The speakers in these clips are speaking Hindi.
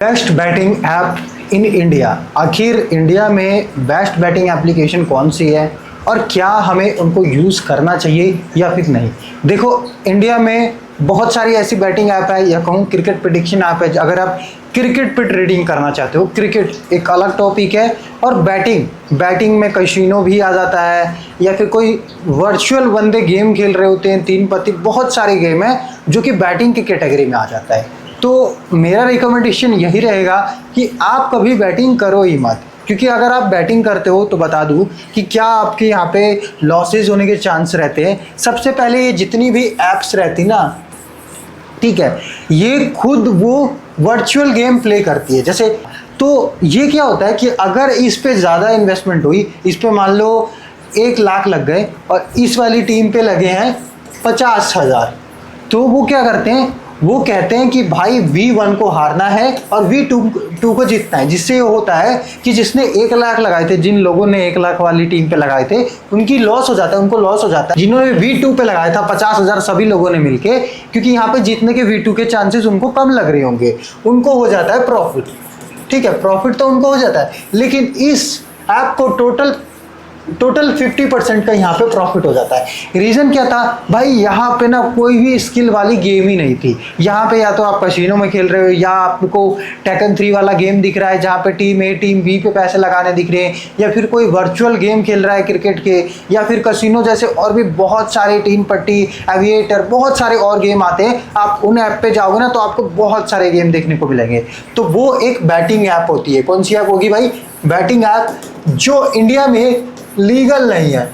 Best batting app in India. आखिर इंडिया में बेस्ट बैटिंग एप्लीकेशन कौन सी है और क्या हमें उनको यूज़ करना चाहिए या फिर नहीं। देखो, इंडिया में बहुत सारी ऐसी बैटिंग ऐप है या कहूँ क्रिकेट प्रेडिक्शन ऐप है। अगर आप क्रिकेट पे ट्रेडिंग करना चाहते हो, क्रिकेट एक अलग टॉपिक है, और बैटिंग में कैसीनो भी आ जाता है, या फिर कोई वर्चुअल बंदे गेम खेल रहे होते हैं, तीन पत्ती, बहुत सारे गेम है जो कि बैटिंग की कैटेगरी में आ जाता है। तो मेरा रिकमेंडेशन यही रहेगा कि आप कभी बैटिंग करो ही मत, क्योंकि अगर आप बैटिंग करते हो तो बता दूं कि क्या आपके यहाँ पे लॉसेज होने के चांस रहते हैं। सबसे पहले ये जितनी भी ऐप्स रहती ना, ठीक है, ये खुद वो वर्चुअल गेम प्ले करती है। जैसे तो ये क्या होता है कि अगर इस पे ज़्यादा इन्वेस्टमेंट हुई, इस पे मान लो 1 लाख लग गए और इस वाली टीम पे लगे हैं 50,000, तो वो क्या करते हैं, वो कहते हैं कि भाई V1 को हारना है और V2 को जीतना है। जिससे ये होता है कि जिसने 1 लाख लगाए थे, जिन लोगों ने 1 लाख वाली टीम पे लगाए थे, उनकी लॉस हो जाता है, उनको लॉस हो जाता है। जिन्होंने V2 पे लगाया था 50,000 सभी लोगों ने मिलके, क्योंकि यहाँ पे जीतने के V2 के चांसेस उनको कम लग रहे होंगे, उनको हो जाता है प्रॉफिट। ठीक है, प्रॉफिट तो उनको हो जाता है, लेकिन इस ऐप को टोटल 50% का यहाँ पे प्रॉफिट हो जाता है। रीज़न क्या था भाई, यहाँ पे ना कोई भी स्किल वाली गेम ही नहीं थी। यहाँ पे या तो आप कैसीनो में खेल रहे हो, या आपको टेकन 3 वाला गेम दिख रहा है जहाँ पे टीम ए टीम बी पे पैसे लगाने दिख रहे हैं, या फिर कोई वर्चुअल गेम खेल रहा है क्रिकेट के, या फिर कैसीनो जैसे और भी बहुत सारे, तीन पट्टी, एविएटर, बहुत सारे और गेम आते हैं। आप उन ऐप पे जाओगे ना तो आपको बहुत सारे गेम देखने को मिलेंगे। तो वो एक बैटिंग ऐप होती है। कौन सी ऐप होगी भाई? बैटिंग ऐप, जो इंडिया में लीगल नहीं है।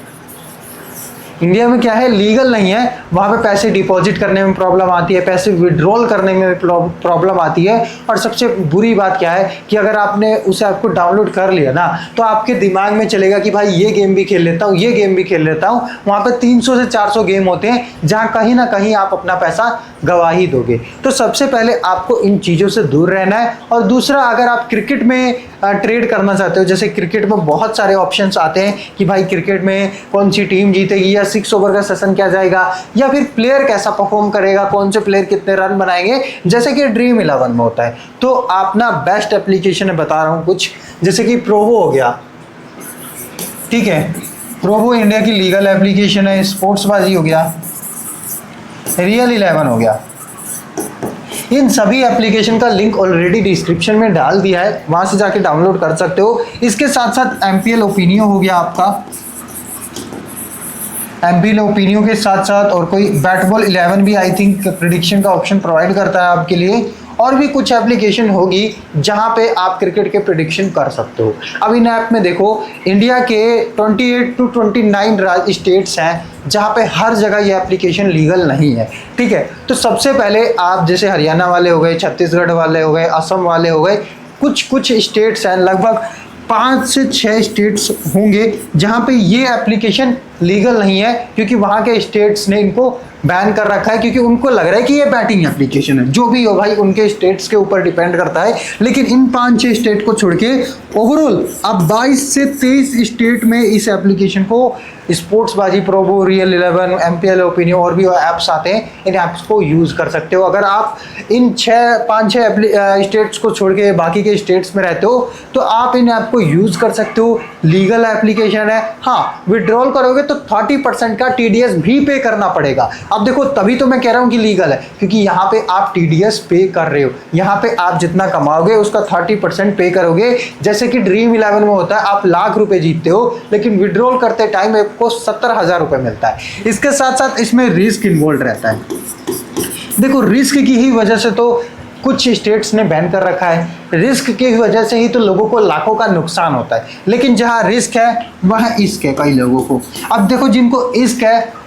इंडिया में क्या है, लीगल नहीं है। वहाँ पे पैसे डिपॉजिट करने में प्रॉब्लम आती है, पैसे विड्रॉल करने में प्रॉब्लम आती है। और सबसे बुरी बात क्या है कि अगर आपने उस ऐप को डाउनलोड कर लिया ना, तो आपके दिमाग में चलेगा कि भाई ये गेम भी खेल लेता हूँ, ये गेम भी खेल लेता हूँ। वहाँ पे 300 से 400 गेम होते हैं जहाँ कहीं ना कहीं आप अपना पैसा गवा ही दोगे। तो सबसे पहले आपको इन चीज़ों से दूर रहना है। और दूसरा, अगर आप क्रिकेट में ट्रेड करना चाहते हो, जैसे क्रिकेट में बहुत सारे ऑप्शंस आते हैं कि भाई क्रिकेट में कौन सी टीम जीतेगी, या 6 ओवर का सेशन क्या जाएगा, या फिर प्लेयर कैसा परफॉर्म करेगा, कौन से प्लेयर कितने रन बनाएंगे, जैसे कि ड्रीम 11 में होता है। तो आप ना बेस्ट एप्लीकेशन है बता रहा हूँ कुछ, जैसे कि प्रोवो हो गया, ठीक है, प्रोवो इंडिया की लीगल एप्लीकेशन है। स्पोर्ट्सबाजी हो गया, रियल 11 हो गया। इन सभी एप्लीकेशन का लिंक ऑलरेडी डिस्क्रिप्शन में डाल दिया है, वहां से जाके डाउनलोड कर सकते हो। इसके साथ साथ MPL ओपिनियो हो गया आपका, MPL ओपिनियो के साथ साथ और कोई बैटबॉल 11 भी आई थिंक प्रेडिक्शन का ऑप्शन प्रोवाइड करता है आपके लिए। और भी कुछ एप्लीकेशन होगी जहां पे आप क्रिकेट के प्रेडिक्शन कर सकते हो। अब इन ऐप में देखो, इंडिया के 28 to 29 स्टेट्स हैं जहां पे हर जगह ये एप्लीकेशन लीगल नहीं है। ठीक है, तो सबसे पहले आप जैसे हरियाणा वाले हो गए, छत्तीसगढ़ वाले हो गए, असम वाले हो गए, कुछ स्टेट्स हैं, लगभग 5 से 6 स्टेट्स होंगे जहां पे ये एप्लीकेशन लीगल नहीं है, क्योंकि वहां के स्टेट्स ने इनको बैन कर रखा है, क्योंकि उनको लग रहा है कि ये बैटिंग एप्लीकेशन है। जो भी हो भाई, उनके स्टेट्स के ऊपर डिपेंड करता है। लेकिन इन 5-6 स्टेट को छोड़ के ओवरऑल अब 22 से 23 स्टेट में इस एप्लीकेशन को स्पोर्ट्सबाजी, प्रोवो, रियल 11, MPL ओपिनियो और भी ऐप्स आते हैं, इन ऐप्स को यूज़ कर सकते हो। अगर आप इन 5-6 स्टेट्स को छोड़ के बाकी के स्टेट्स में रहते हो तो आप इन ऐप को यूज़ कर सकते हो। लीगल एप्लीकेशन है। हाँ, विड्रॉल करोगे तो 30% का TDS भी पे करना पड़ेगा। अब देखो, तभी तो मैं कह रहा हूँ कि लीगल है, क्योंकि यहाँ पे आप TDS पे कर रहे हो। यहाँ पे आप जितना कमाओगे उसका 30% पे करोगे। जैसे कि ड्रीम 11 में होता है, आप लाख रुपए जीतते हो, लेकिन विड्रॉल करते टाइम आपको 70,000 रुपए मिलता है। इसके साथ साथ इसमें रिस्क इन्वॉल्व रहता है। देखो, रिस्क की ही वजह से तो कुछ स्टेट्स ने बैन कर रखा है। रिस्क की वजह से ही तो लोगों को लाखों का नुकसान होता है। लेकिन जहाँ रिस्क है वहाँ इश्क है कई लोगों को। अब देखो, जिनको इश्क है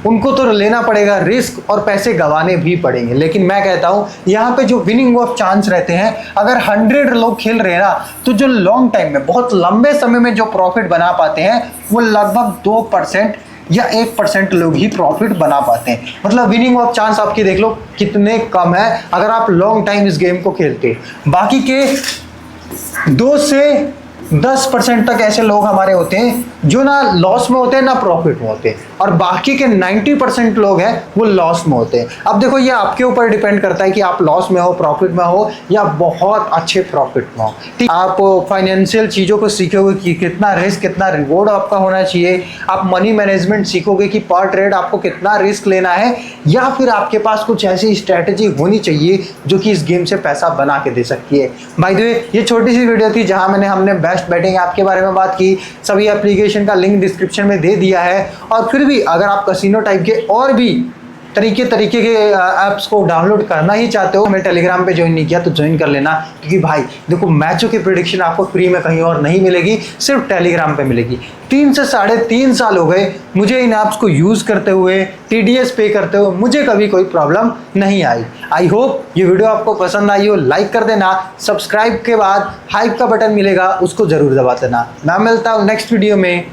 उनको तो लेना पड़ेगा रिस्क, और पैसे गंवाने भी पड़ेंगे। लेकिन मैं कहता हूँ यहाँ पे जो विनिंग ऑफ चांस रहते हैं, अगर 100 लोग खेल रहे हैं ना, तो जो लॉन्ग टाइम में, बहुत लंबे समय में जो प्रॉफिट बना पाते हैं, वो लगभग 2% या 1% लोग ही प्रॉफिट बना पाते हैं। मतलब विनिंग ऑफ चांस आपकी देख लो कितने कम है अगर आप लॉन्ग टाइम इस गेम को खेलते। बाकी के 2 से 10% तक ऐसे लोग हमारे होते हैं जो ना लॉस में होते हैं ना प्रॉफिट में होते हैं। और बाकी के 90% लोग हैं वो लॉस में होते हैं। अब देखो ये आपके ऊपर डिपेंड करता है कि आप लॉस में हो, प्रॉफिट में हो या बहुत अच्छे प्रॉफिट में हो। ठीक, आप फाइनेंशियल चीज़ों को सीखोगे कि कितना रिस्क कितना रिवॉर्ड आपका होना चाहिए, आप मनी मैनेजमेंट सीखोगे कि पर ट्रेड आपको कितना रिस्क लेना है, या फिर आपके पास कुछ ऐसी स्ट्रैटेजी होनी चाहिए जो कि इस गेम से पैसा बना के दे सकती है। बाय द वे ये छोटी सी वीडियो थी जहां हमने बेस्ट बेटिंग ऐप के बारे में बात की। सभी एप्लीकेशन का लिंक डिस्क्रिप्शन में दे दिया है। और फिर भी अगर आप कसिनो टाइप के और भी तरीके के ऐप्स को डाउनलोड करना ही चाहते हो, हमें टेलीग्राम पे ज्वाइन नहीं किया तो ज्वाइन कर लेना, क्योंकि भाई देखो मैचों की प्रेडिक्शन आपको फ्री में कहीं और नहीं मिलेगी, सिर्फ टेलीग्राम पे मिलेगी। 3 से 3.5 साल हो गए मुझे इन ऐप्स को यूज़ करते हुए, TDS पे करते हुए, मुझे कभी कोई प्रॉब्लम नहीं आई। आई होप ये वीडियो आपको पसंद आई हो, लाइक कर देना, सब्सक्राइब के बाद हाइप का बटन मिलेगा उसको ज़रूर दबा देना। मैं मिलता हूँ नेक्स्ट वीडियो में।